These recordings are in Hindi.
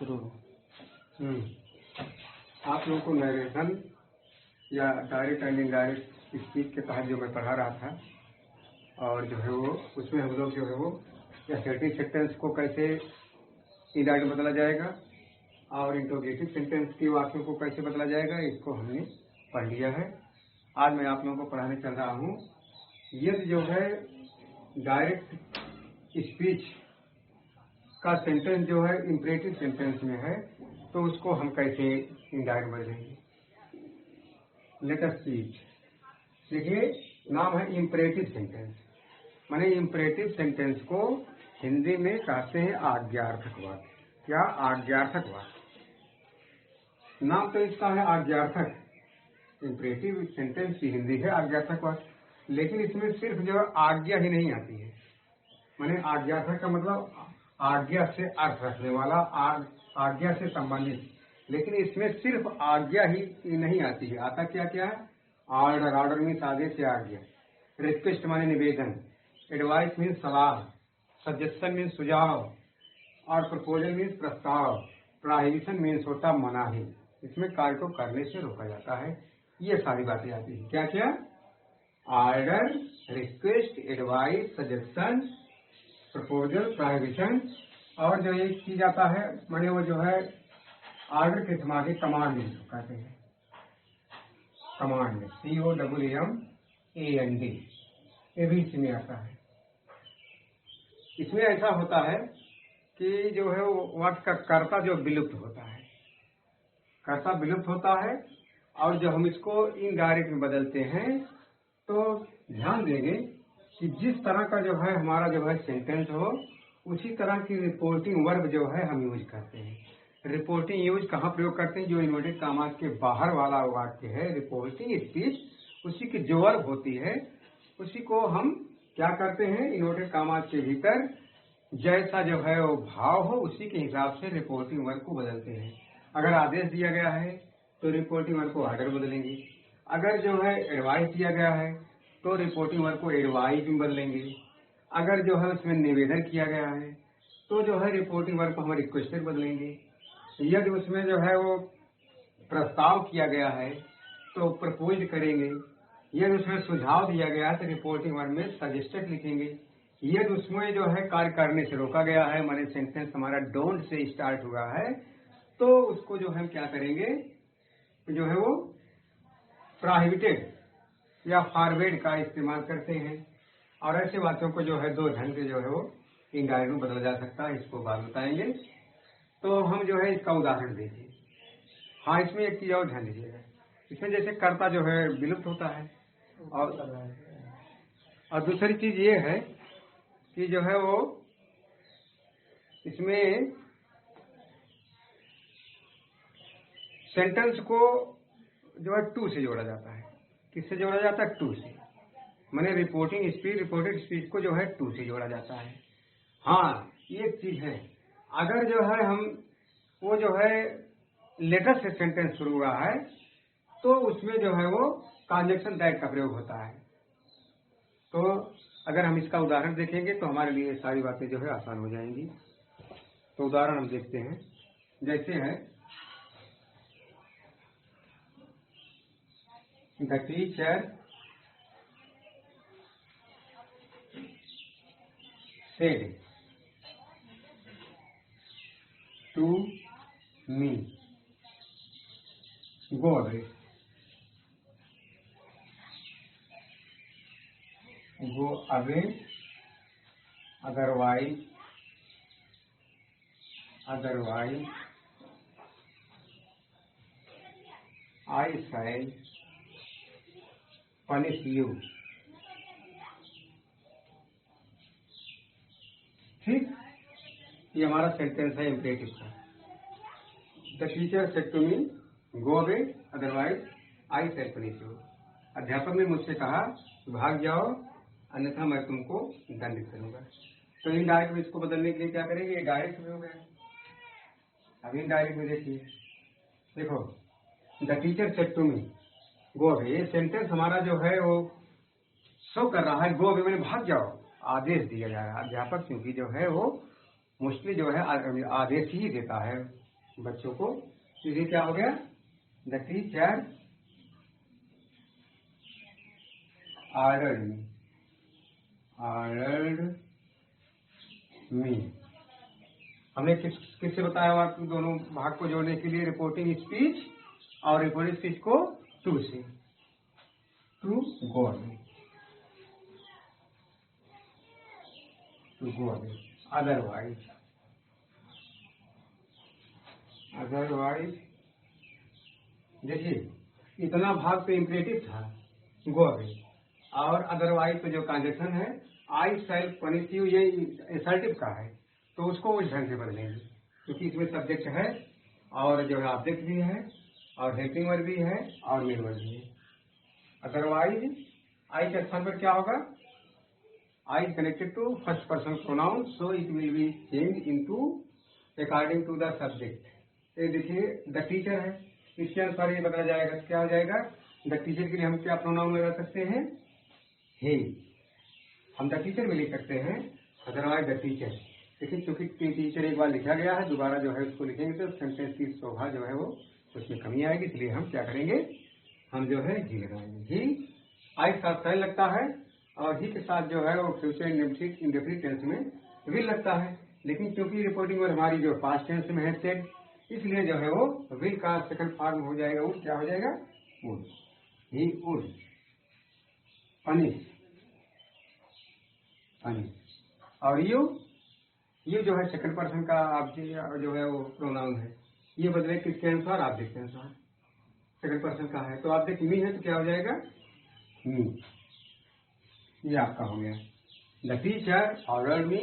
शुरू। आप लोगों को नरेशन या डायरेक्ट एंड इनडायरेक्ट स्पीच के तहत जो मैं पढ़ा रहा था, और जो है वो उसमें हम लोग जो है वो असर्टिव सेंटेंस को कैसे इनडायरेक्ट में बदला जाएगा और इंट्रोगेटिव सेंटेंस के वाक्यों को कैसे बदला जाएगा, इसको हमने पढ़ लिया है। आज मैं आप लोगों को पढ़ाने चल रहा हूँ। यदि जो है डायरेक्ट स्पीच का सेंटेंस जो है इम्परेटिव सेंटेंस में है, तो उसको हम कैसे इनडायरेक्ट बदलेंगे। लेट अस स्पीच, देखिए नाम है इम्परेटिव सेंटेंस। माने इम्परेटिव सेंटेंस को हिंदी में कहते हैं आज्ञार्थक वाक्य। क्या? आज्ञार्थक वाक्य। नाम तो इसका है आज्ञार्थक। इम्परेटिव सेंटेंस की हिंदी है आज्ञार्थक वाक्य, लेकिन इसमें सिर्फ जो है आज्ञा ही नहीं आती है। माने आज्ञार्थक का मतलब आज्ञा से अर्थ रखने वाला, आज्ञा से संबंधित, लेकिन इसमें सिर्फ आज्ञा ही नहीं आती है। आता क्या क्या है? ऑर्डर। ऑर्डर मीन्स आदेश या आज्ञा। रिक्वेस्ट माने निवेदन। एडवाइस मीन्स सलाह। सजेशन मीन्स सुझाव। और प्रपोजल मीन्स प्रस्ताव। प्रोहिबिशन मीन्स होता मनाही। इसमें कार्य को करने से रोका जाता है। ये सारी बातें आती है। क्या क्या? Order, request, advice, suggestion, proposal, prohibition. और जो एक चीज आता है माने वो जो है ऑर्डर के समाधि कमांड कहते हैं। कमांड COMMAND, ये भी इसमें आता है। इसमें ऐसा होता है कि जो है वो वाक्य का कर्ता जो विलुप्त होता है, कर्ता विलुप्त होता है। और जब हम इसको इनडायरेक्ट में बदलते हैं तो ध्यान देंगे कि जिस तरह का जो है हमारा जो है सेंटेंस हो, उसी तरह की रिपोर्टिंग वर्ब जो है हम यूज करते हैं। रिपोर्टिंग यूज कहाँ प्रयोग करते हैं? जो इन्वर्टेड कॉमास के बाहर वाला वाक्य है, रिपोर्टिंग स्पीच, उसी की जो वर्ब होती है उसी को हम क्या करते हैं? इन्वर्टेड कॉमास के भीतर जैसा जो है वो भाव हो उसी के हिसाब से रिपोर्टिंग वर्ब को बदलते हैं। अगर आदेश दिया गया है तो रिपोर्टिंग वर्ब को ऑर्डर बदलेंगे। अगर जो है एडवाइस दिया गया है तो रिपोर्टिंग वर्ब को एडवाइस में बदलेंगे। अगर जो है उसमें निवेदन किया गया है तो जो है रिपोर्टिंग वर्ब को हम रिक्वेस्टेड बदलेंगे। यदि उसमें जो है वो प्रस्ताव किया गया है तो प्रपोज करेंगे। यदि उसमें सुझाव दिया गया है तो रिपोर्टिंग वर्ब में सजेस्टेड लिखेंगे। यदि उसमें जो है कार्य करने से रोका गया है, माने सेंटेंस हमारा डोंट से स्टार्ट हुआ है, तो उसको जो हम क्या करेंगे? जो है वो प्रोहिबिटेड या फॉरवर्ड का इस्तेमाल करते हैं। और ऐसे बातों को जो है दो ढंग से जो है वो इनडायरेक्ट में बदला जा सकता है। इसको बाद बताएंगे। तो हम जो है इसका उदाहरण देखिए। हाँ, इसमें एक चीज और ध्यान दीजिएगा। इसमें जैसे कर्ता जो है विलुप्त होता है, और दूसरी चीज ये है कि जो है वो इसमें सेंटेंस को जो है टू से जोड़ा जाता है। किससे जोड़ा जाता है? टू से। माने रिपोर्टिंग स्पीच, रिपोर्टेड स्पीच को जो है टू से जोड़ा जाता है। हाँ, एक चीज है, अगर जो है हम वो जो है लेटर से सेंटेंस शुरू हुआ है तो उसमें जो है वो कंजक्शन दैट का प्रयोग होता है। तो अगर हम इसका उदाहरण देखेंगे तो हमारे लिए सारी बातें जो है आसान हो जाएंगी। तो उदाहरण हम देखते हैं। जैसे है the teacher said to me, go away, go away, otherwise I shall punish you। ठीक, ये हमारा सेंटेंस है इम्परेटिव का। The teacher said to me go away otherwise I shall punish you. अध्यापक ने मुझसे कहा भाग जाओ अन्यथा मैं तुमको दंडित करूंगा। तो इनडायरेक्ट में इसको बदलने के लिए क्या करेंगे? ये डायरेक्ट में हो गया। अब इनडायरेक्ट में देखिए, देखो the teacher said to me go away, ये सेंटेंस हमारा जो है वो शो कर रहा है गो अवे मैंने भाग जाओ, आदेश दिया जा रहा है। अध्यापक क्योंकि जो है वो मोस्टली जो है आदेश ही देता है, बच्चों को। ये क्या हो गया? द टीचर ऑर्डर्ड मी। हमने किससे बताया हुआ दोनों भाग को जोड़ने के लिए? रिपोर्टिंग स्पीच और रिपोर्टिंग स्पीच को टू से, to go away, to go away. Otherwise देखिए इतना भाग तो इम्परेटिव था, गो अवे, और अदरवाइज तो जो ट्रांजेक्शन है आई शैल पनिश यू, ये असर्टिव का है, तो उसको उस ढंग से बदलेंगे क्योंकि इसमें सब्जेक्ट है और जो है ऑब्जेक्ट भी है और हेल्पिंग वर्ब भी है और मेन वर्ब भी है। अदरवाइज आई के स्थान पर क्या होगा? I is connected to first person pronoun, so it will be change into according to the subject. ये देखिए द टीचर है, इसके अनुसार ये बदला जाएगा। क्या हो जाएगा? द टीचर के लिए हम क्या प्रोनाउन लगा सकते हैं? हे। हम द टीचर में लिख सकते हैं, अदरवाइज द टीचर। लेकिन क्योंकि टीचर एक बार लिखा गया है, दोबारा जो है उसको लिखेंगे तो सेंटेंस की शोभा जो है वो उसमें कमी आएगी, इसलिए हम क्या करेंगे? हम जो है ही लगाएंगे। ही आई के साथ शैल लगता है और ही के साथ जो है वो फ्यूचर इंडेफिनिट टेंस में विल लगता है, लेकिन क्योंकि रिपोर्टिंग वर्ब हमारी जो पास्ट टेंस में है सेड, इसलिए जो है वो विल का सेकंड फॉर्म हो जाएगा, वो क्या हो जाएगा? वुड। ही वुड पनिश, और ये जो है सेकंड पर्सन का ऑब्जेक्ट जो है वो प्रोनाउन है, ये बदले किसके अनुसार? ऑब्जेक्ट के अनुसार। सेकंड पर्सन का है तो ऑब्जेक्ट मी है तो क्या हो जाएगा? मी। ये आपका हो गया। The teacher ordered me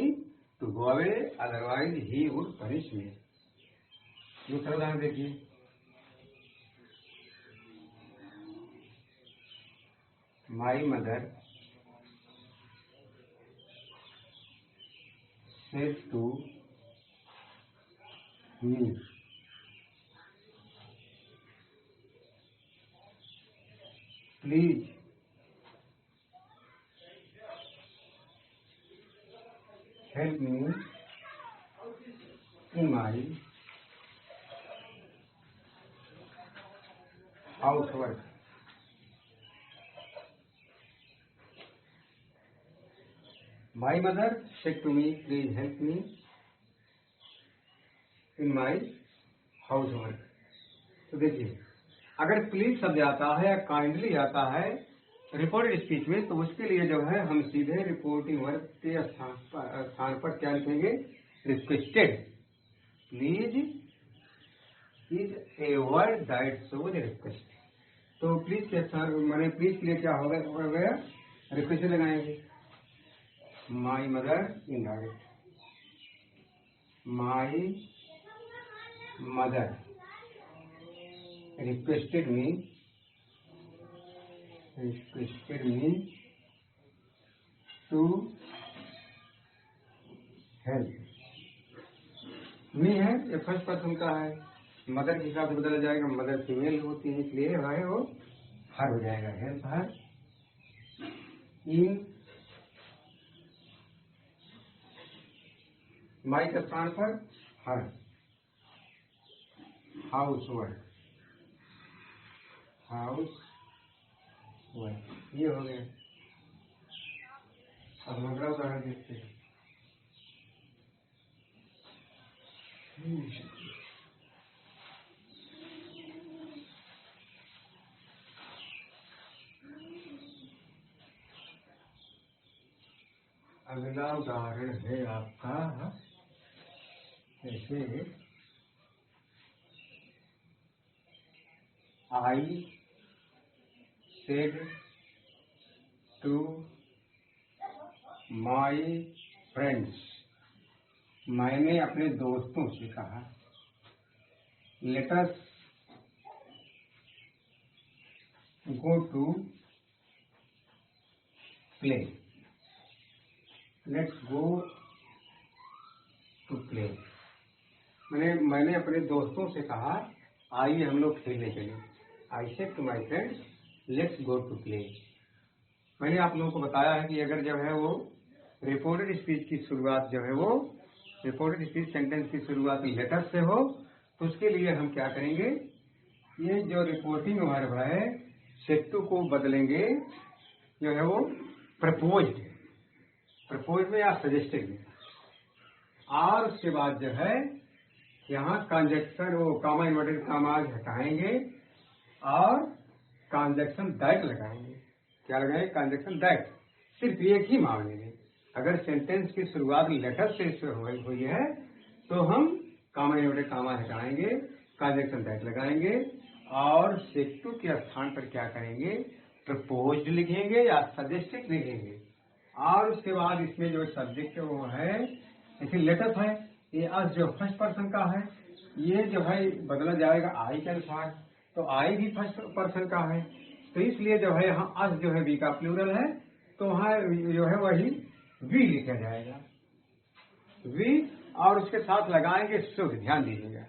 to go away, otherwise he would punish me. दूसरा उदाहरण देखिए। My mother said to me, please help me in my housework. My mother said to me, please help me in my housework. तो देखिए अगर प्लीज शब्द आता है या काइंडली आता है रिपोर्टेड स्पीच में, तो उसके लिए जो है हम सीधे रिपोर्टिंग वर्ब के स्थान पर क्या लिखेंगे? Requested. Please is a word that shows request. तो प्लीज के स्थान मैंने प्लीज के लिए क्या हो गया? रिक्वेस्ट लगाएंगे। My mother indirect, my mother requested me to help मी है, ये फर्स्ट पर्सन का है, मदर के हिसाब से बदला जाएगा, मदर फीमेल होती है इसलिए है वो हर हो जाएगा। हेल्प हर इन माई के स्थान पर हर हाउस वर्क, ये हो गया। अब अगला उदाहरण देखते हैं। अगला उदाहरण है आपका ऐसे, I said to my friends, मैंने अपने दोस्तों से कहा, let us go to play, let's go to play. मैंने अपने दोस्तों से कहा आइए हम लोग खेलने के लिए। I said to my friends let's go to play. मैंने आप लोगों को बताया है कि अगर जो है वो रिपोर्टेड स्पीच की शुरुआत जो है वो रिपोर्टेड स्पीच सेंटेंस की शुरुआत लेटर से हो तो उसके लिए हम क्या करेंगे, ये जो रिपोर्टिंग वर्ब है सेट टू को बदलेंगे जो है वो प्रपोज में या सजेस्टेड में, और उसके बाद जो है यहाँ कंजक्शन वो कामा इन्वर्टेड कामाज हटाएंगे और कंजक्शन दैट लगाएंगे। क्या लगाएंगे? Conjunction that. सिर्फ एक ही मामले में अगर सेंटेंस की शुरुआत लेटर से हुई है तो हम कामा इन्वर्टेड कामा हटाएंगे, कंजक्शन दैट लगाएंगे और सेट टू के स्थान पर क्या करेंगे, प्रपोज्ड लिखेंगे या सजेस्टेड लिखेंगे। और उसके बाद इसमें जो सब्जेक्ट वो है जैसे लेटर है, ये अस जो फर्स्ट पर्सन का है ये जो है बदला जाएगा आई के अनुसार, तो आई भी फर्स्ट पर्सन का है, तो इसलिए जो है यहाँ अस जो है वी का प्लूरल है तो वहाँ जो है वही वी लिखा जाएगा, वी, और उसके साथ लगाएंगे शुभ। ध्यान दीजिएगा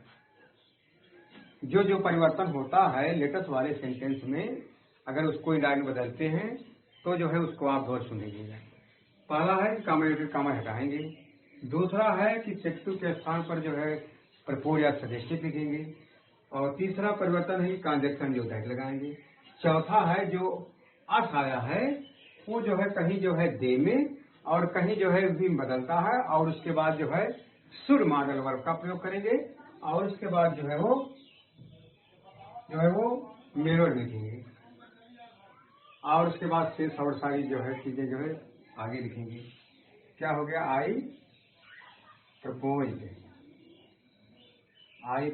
जो जो परिवर्तन होता है लेटेस्ट वाले सेंटेंस में अगर उसको लाइन बदलते हैं तो जो है उसको आप गौर सुनेंगे। पहला है कामा इन्वर्टेड कामा हटाएंगे, दूसरा है कि सेट टू के स्थान पर जो है प्रपोज या सजेस्टेड लिखेंगे, और तीसरा परिवर्तन है कि कंजक्शन जो दैट लगाएंगे, चौथा है जो अस आया है वो जो है कहीं जो है दे में और कहीं जो है भी बदलता है, और उसके बाद जो है शुड मॉडल वर्ब का प्रयोग करेंगे, और उसके बाद जो है वो मेरर लिखेंगे, और उसके बाद शेष और सारी जो है चीजें जो है आगे लिखेंगे। क्या हो गया? I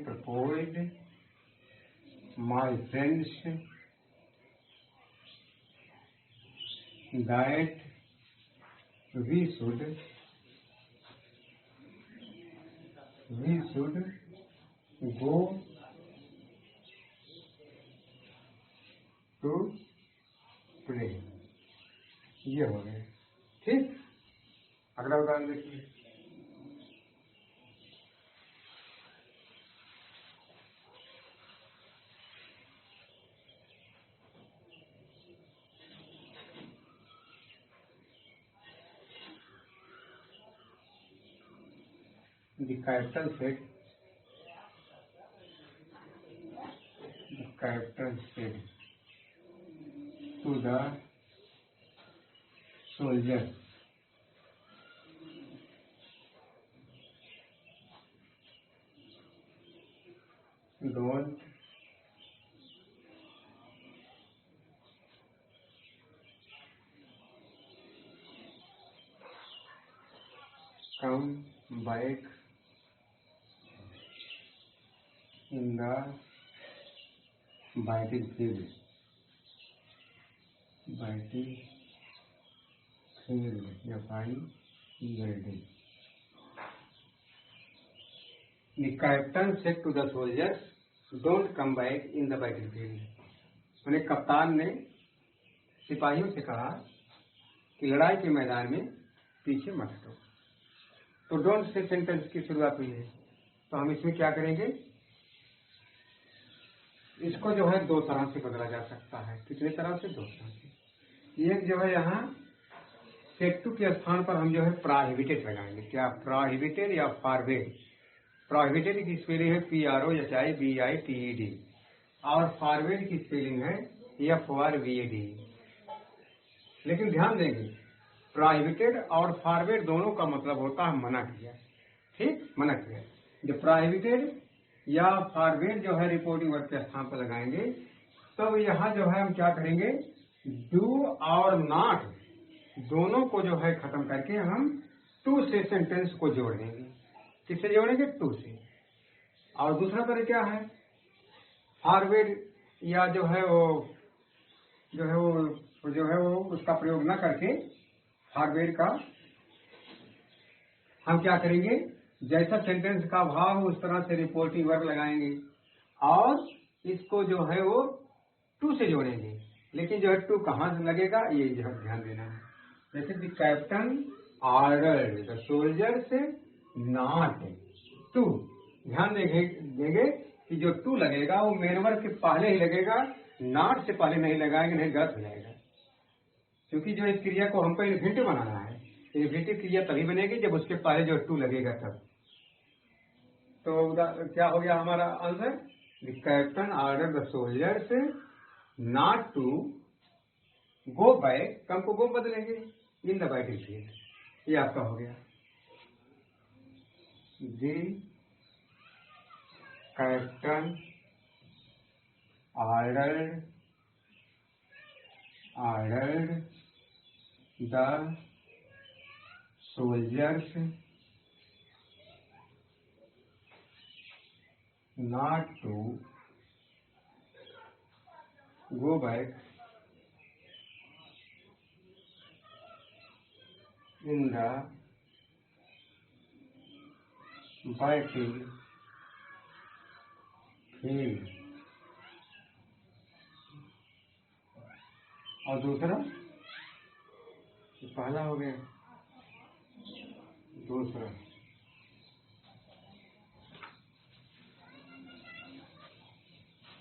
proposed my friends that we should go to play. ये हो गया। ठीक, अगला उदाहरण देखिए। The captain said to the soldier, don't come back in the battlefield या field। The captain said to the soldiers, "Don't come back in the battlefield." उन्हें कप्तान ने सिपाहियों से कहा कि लड़ाई के मैदान में पीछे मत हटो। तो डोंट से सेंटेंस की शुरुआत हुई है, तो हम इसमें क्या करेंगे, इसको जो है दो तरह से बदला जा सकता है। कितने तरह से? दो तरह से। एक जो है यहाँ सेट टू के स्थान पर हम जो है प्रोहिबिटेड लगाएंगे। क्या? प्रोहिबिटेड या फॉरबिड। प्रोहिबिटेड की स्पेलिंग है PROHIBITED और फॉरबिड की स्पेलिंग है FORWARD। लेकिन ध्यान देंगे प्रोहिबिटेड और फॉरबिड दोनों का मतलब होता है मना किया। ठीक, मना किया। जो प्रोहिबिटेड या फॉरबिड जो है रिपोर्टिंग वर्ब के स्थान पर लगाएंगे, तब यहाँ जो है हम क्या करेंगे, डू और नॉट दोनों को जो है खत्म करके हम टू से सेंटेंस को जोड़ देंगे। किससे जोड़ेंगे? टू से। और दूसरा तरह क्या है, फॉरवर्ड या जो है वो उसका प्रयोग न करके फॉरवर्ड का हम क्या करेंगे, जैसा सेंटेंस का भाव उस तरह से रिपोर्टिंग वर्ब लगाएंगे और इसको जो है वो टू से जोड़ेंगे। लेकिन जो है टू कहाँ से लगेगा ये जो है ध्यान देना है। जैसे the captain ordered the soldiers not to. ध्यान देंगे कि जो टू लगेगा वो मेन वर्ब के पहले ही लगेगा, नॉट से पहले नहीं लगाएंगे, नहीं गलत हो जाएगा। क्योंकि जो इस क्रिया को हमको इन्फिनिटिव बनाना है, इन्फिनिटिव क्रिया तभी बनेगी जब उसके पहले जो टू लगेगा तब। तो क्या हो गया हमारा answer? The captain order the soldiers not to go back, come को गो बदलेंगे, इन द बैटल फील्ड, ये आपका हो गया। The captain ordered the soldiers not to go back in the battlefield। और दूसरा, पहला हो गया, दूसरा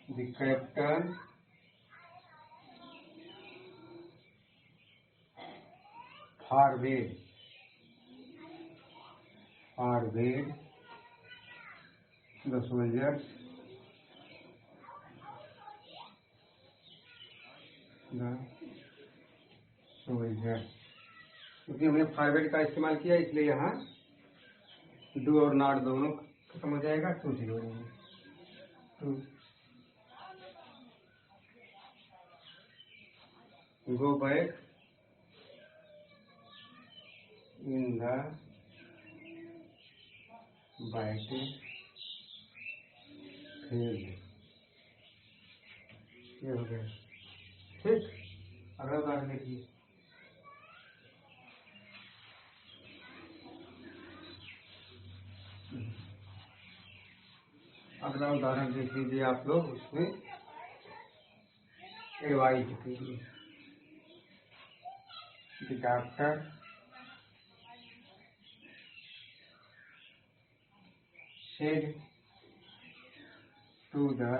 the captain forbade the soldiers क्योंकि हमने फॉरवर्ड का इस्तेमाल किया इसलिए यहाँ डू और नॉट दोनों खत्म हो जाएगा, 2 0 2 go back in the battlefield, ये हो गया। ठीक, अगला उदाहरण देखिए। अगला उदाहरण देख लीजिए आप लोग, उसमें एडवाइज कीजिए। The doctor said to the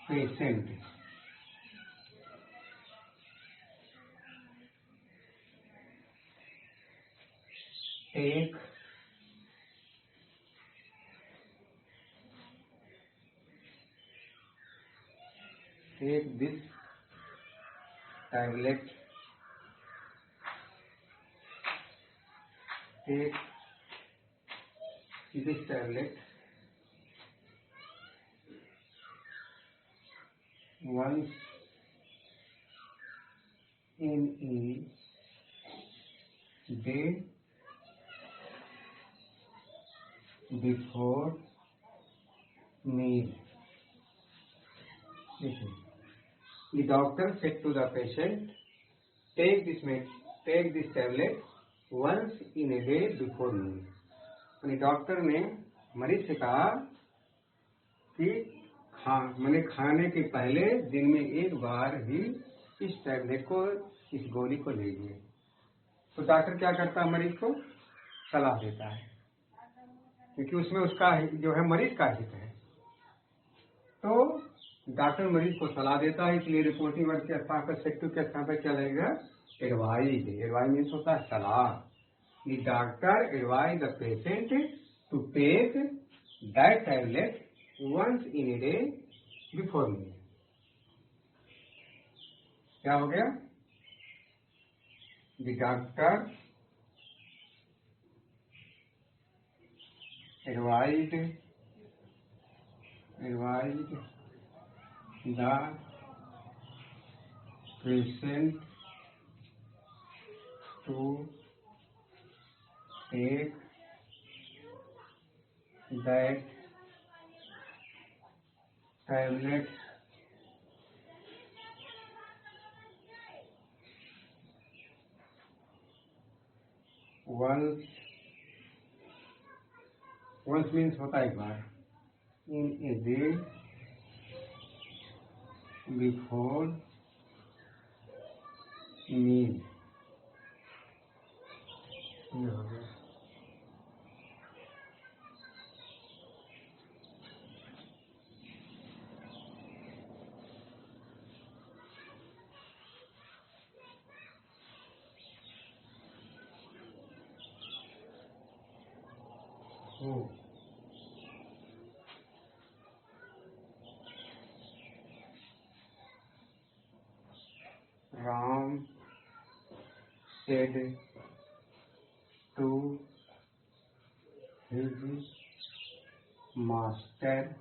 patient, take this tablet, once in a day before meal. The doctor said to the patient, take this tablet once in a day before meal. यानी डॉक्टर ने मरीज से कहा कि मैंने खाने के पहले दिन में एक बार ही इस टैबलेट को, इस गोली को लीजिए। तो डॉक्टर क्या करता है, मरीज को सलाह देता है, क्योंकि उसमें उसका जो है मरीज का हित है। तो डॉक्टर मरीज को सलाह देता है, इसलिए रिपोर्टिंग वर्ड के स्थान पर, सेक्टिव के स्थान पर क्या लगेगा? एडवाइज। एडवाइज मीन्स होता है सलाह। The doctor advised the patient to take that tablet once in a day before meal. क्या हो गया? The doctor advised the patient to take that tablet once means होता है एक बार, in a day before meal। ये हो गया। हो। Ram said to his master,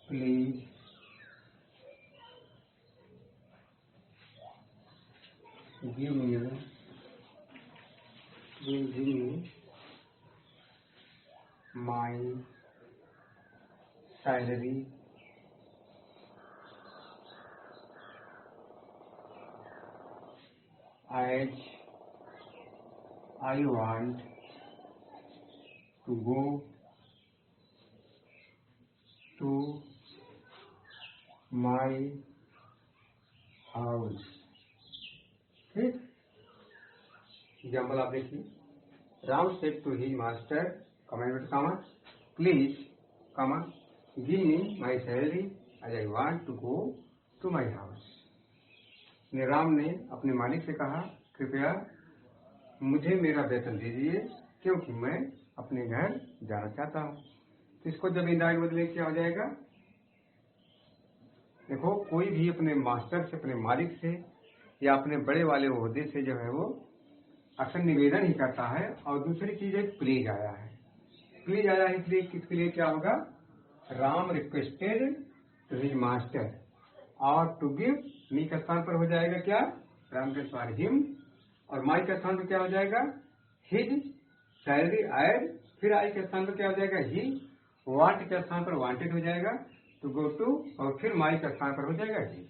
please give me my salary as I want to go to my house। ठीक, एग्जाम्पल आप देखिए। Ram said to his master, comma, please, comma, give me my salary as I want to go to my house. Ram ने अपने मालिक से कहा, कृपया मुझे मेरा वेतन दीजिए क्योंकि मैं अपने घर जाना चाहता हूँ। तो इसको जब इनडायरेक्ट बदले क्या हो जाएगा? देखो, कोई भी अपने मास्टर से, अपने मालिक से या अपने बड़े वाले ओहदे से जो है वो अक्सर निवेदन ही करता है। और दूसरी चीज है प्लीज आया है। प्लीज आया है इसलिए किसके लिए क्या होगा? Ram requested to his master, और टू गिव मी के स्थान पर हो जाएगा क्या? राम के स्वार हिम, और माई के स्थान पर क्या हो जाएगा? हिज सैलरी एड, फिर आई के स्थान पर क्या हो जाएगा? ही, वांट के स्थान पर वांटेड हो जाएगा, टू गो टू, और फिर माई के स्थान पर हो जाएगा ही।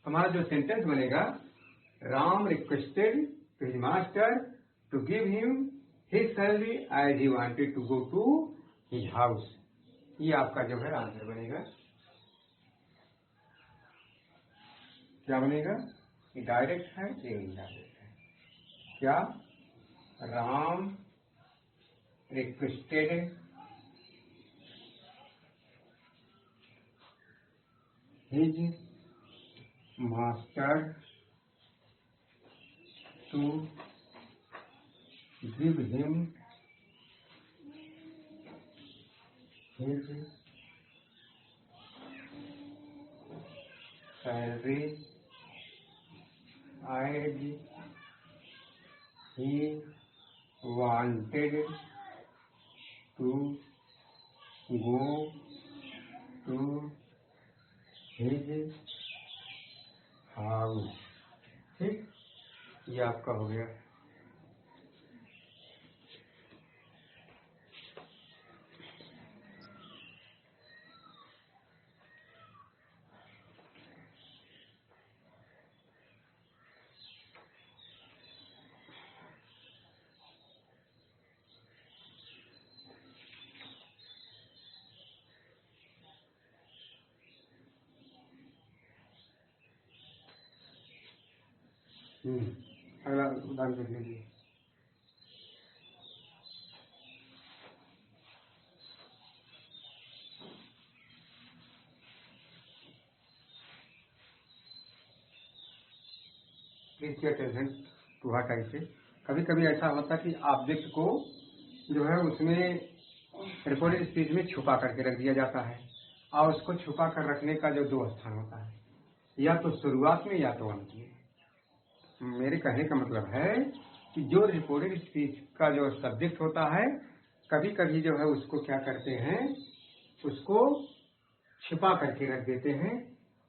हमारा जो सेंटेंस बनेगा, Ram requested to his master to give him his salary as he wanted to go to his house. ये आपका जो है आंसर बनेगा। क्या बनेगा? ये डायरेक्ट है, ये इनडायरेक्ट है। क्या? Ram requested his master to give him his salary as he wanted to go to his house. ठीक, ये आपका हो गया। अगला उदाहरण देख लीजिए। Please attention to what I say. कभी कभी ऐसा होता है कि ऑब्जेक्ट को जो है उसमें रिकॉर्डेड स्पीच में छुपा करके रख दिया जाता है, और उसको छुपा कर रखने का जो दो स्थान होता है, या तो शुरुआत में या तो अंत में। मेरे कहने का मतलब है कि जो रिकॉर्डेड स्पीच का जो सब्जेक्ट होता है, कभी कभी जो है उसको क्या करते हैं, उसको छुपा करके रख देते हैं।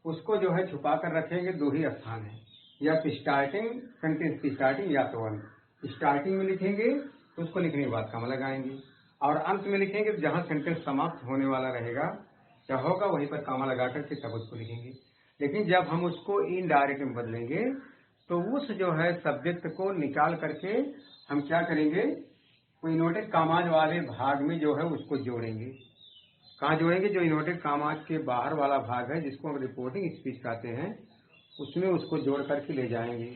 उसको जो है छुपा कर रखेंगे, दो ही स्थान है, या तो स्टार्टिंग, सेंटेंस की स्टार्टिंग, या तो अंत। स्टार्टिंग में लिखेंगे तो उसको लिखने के बाद कॉमा लगाएंगे, और अंत में लिखेंगे तो जहाँ सेंटेंस समाप्त होने वाला रहेगा क्या होगा, वहीं पर कॉमा लगा करके तब उसको लिखेंगे। लेकिन जब हम उसको इनडायरेक्ट में बदलेंगे तो उस जो है सब्जेक्ट को निकाल करके हम क्या करेंगे, कोई इन्वर्टेड कामाज वाले भाग में जो है उसको जोड़ेंगे। कहाँ जोड़ेंगे? जो इन्वर्टेड कामाज के बाहर वाला भाग है, जिसको हम रिपोर्टिंग स्पीच कहते हैं, उसमें उसको जोड़ करके ले जाएंगे।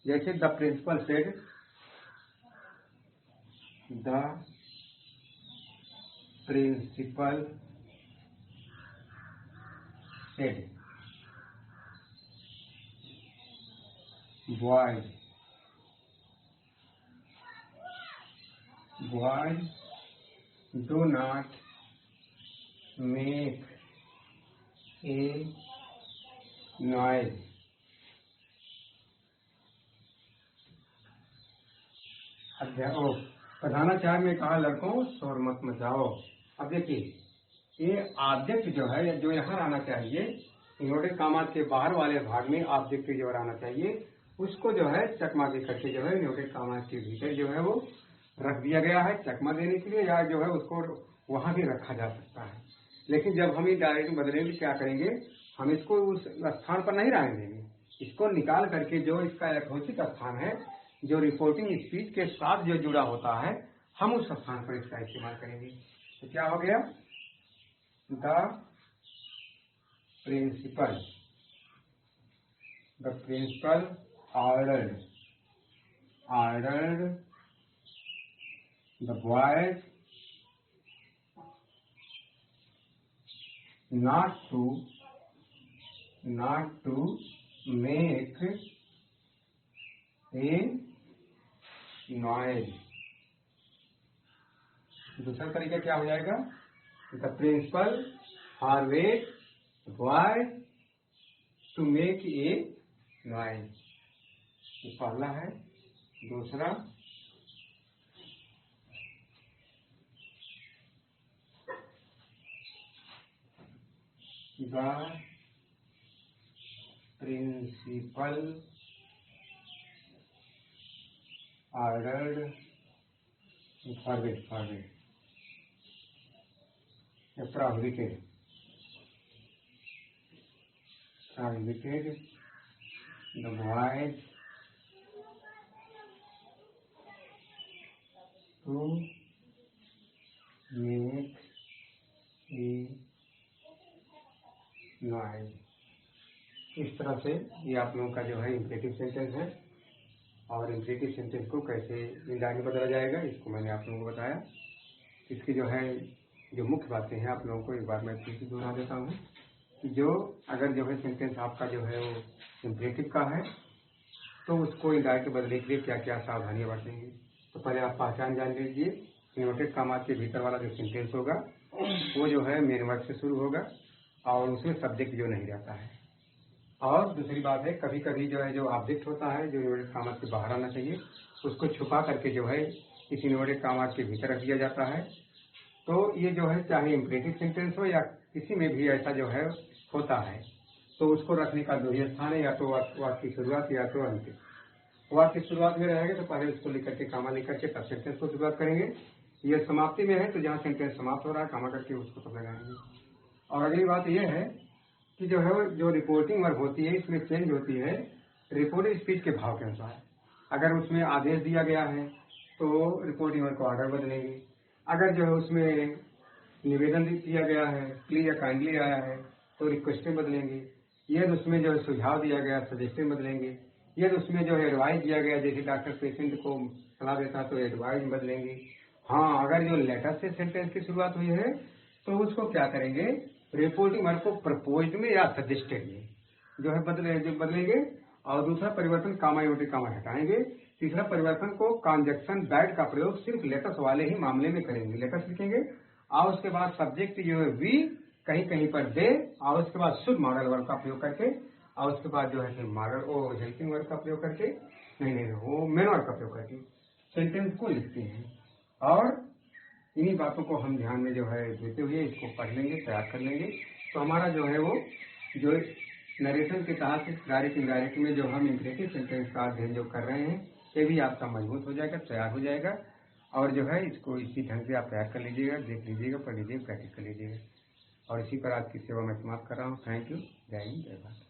जैसे the principal said, the principal said boys boys do not make a noise. प्रधानाचार्य ने कहा लड़कों शोर मत मचाओ। अब देखिए ये ऑब्जेक्ट जो है जो यहाँ आना चाहिए इन्वर्टेड कॉमा के बाहर वाले भाग में ऑब्जेक्ट जो आना चाहिए उसको जो है चकमा के करके जो है इन्वर्टेड कॉमा के भीतर जो है वो रख दिया गया है चकमा देने के लिए, या जो है उसको वहां भी रखा जा सकता है। लेकिन जब हम डायरेक्ट बदलेंगे क्या करेंगे, हम इसको उस स्थान पर नहीं रहने देंगे, इसको निकाल करके जो इसका यथोचित स्थान है जो रिपोर्टिंग स्पीच के साथ जो जुड़ा होता है हम उस स्थान पर इसका इस्तेमाल करेंगे। तो क्या हो गया, the principal ordered the boys not to make a noise। दूसरा तरीका क्या हो जाएगा, the principal ordered the boys to make a noise। ये पहला है। दूसरा the principal ordered prohibited the boys to make a noise। इस तरह से ये आप लोगों का जो है इम्परेटिव सेंटेंस है, और इम्परेटिव सेंटेंस को कैसे आगे बदला जाएगा इसको मैंने आप लोगों को बताया। इसकी जो है जो मुख्य बातें हैं आप लोगों को एक बार मैं फिर से दोहरा देता हूँ कि जो अगर जो है सेंटेंस आपका जो है वो इम्परेटिव का है तो उसको इनडायरेक्ट बदलने के लिए क्या क्या सावधानियां बरतेंगे। तो पहले आप पहचान जान लीजिए, इन्वर्टेड कॉमा के भीतर वाला जो सेंटेंस होगा वो जो है मेन वर्ड से शुरू होगा और उसमें सब्जेक्ट जो नहीं रहता है। और दूसरी बात है कभी कभी जो है जो ऑब्जेक्ट होता है जो इन्वर्टेड कॉमा के बाहर आना चाहिए उसको छुपा करके जो है इस इन्वर्टेड कॉमा के भीतर रख दिया जाता है। तो ये जो है चाहे इम्परेटिव सेंटेंस हो या किसी में भी ऐसा जो है होता है तो उसको रखने का दो ही स्थान है, या तो वाक्य की शुरुआत या तो अंत। वाक्य की शुरुआत में रहेगा तो पहले उसको लेकर के कामा लेकर के तब सेंटेंस को शुरुआत करेंगे। ये समाप्ति में है तो जहाँ सेंटेंस समाप्त हो रहा है कामा करके उसको तब लगाएंगे। और अगली बात यह है कि जो है जो रिपोर्टिंग वर्ब होती है इसमें चेंज होती है रिपोर्टिंग स्पीच के भाव के अनुसार। अगर उसमें आदेश दिया गया है तो रिपोर्टिंग वर्ब को ऑर्डर बदलेंगे। अगर जो है उसमें निवेदन दिया गया है प्लीज या काइंडली आया है तो रिक्वेस्ट में बदलेंगे। यदि उसमें जो है सुझाव दिया गया सजेशन बदलेंगे। यदि उसमें जो है एडवाइस दिया गया जैसे डॉक्टर पेशेंट को सलाह देता तो एडवाइस बदलेंगे। हाँ, अगर जो लेटर से सेंटेंस की शुरुआत हुई है तो उसको क्या करेंगे, रिपोर्टिंग वर्ब को प्रपोज्ड में या सजेस्टेड में जो है बदलेंगे। और दूसरा परिवर्तन कामा इन्वर्टेड कामा हटाएंगे। तीसरा परिवर्तन को कॉन्जक्शन बैड का प्रयोग सिर्फ लेटर्स वाले ही मामले में करेंगे, लेटर्स लिखेंगे। और उसके बाद सब्जेक्ट जो है वी कहीं कहीं पर दे, और उसके बाद शुद्ध मॉडल वर्ब का प्रयोग करके, और उसके बाद जो है मॉडल हेल्पिंग वर्ब का प्रयोग करके वो मेन वर्ब का प्रयोग करके सेंटेंस को लिखते हैं। और इन्हीं बातों को हम ध्यान में जो है देते हुए इसको पढ़ लेंगे, तैयार कर लेंगे। तो हमारा जो है वो जो नरेशन के तहत डायरेक्ट इनडायरेक्ट में जो हम इम्परेटिव सेंटेंस का अध्ययन जो कर रहे हैं ये भी आपका मजबूत हो जाएगा, तैयार हो जाएगा। और जो है इसको इसी ढंग से आप तैयार कर लीजिएगा, देख लीजिएगा, पढ़ लीजिएगा, प्रैक्टिस कर लीजिएगा। और इसी पर आज की सेवा मैं समाप्त कर रहा हूँ। Thank you. जय हिंद, जय भारत।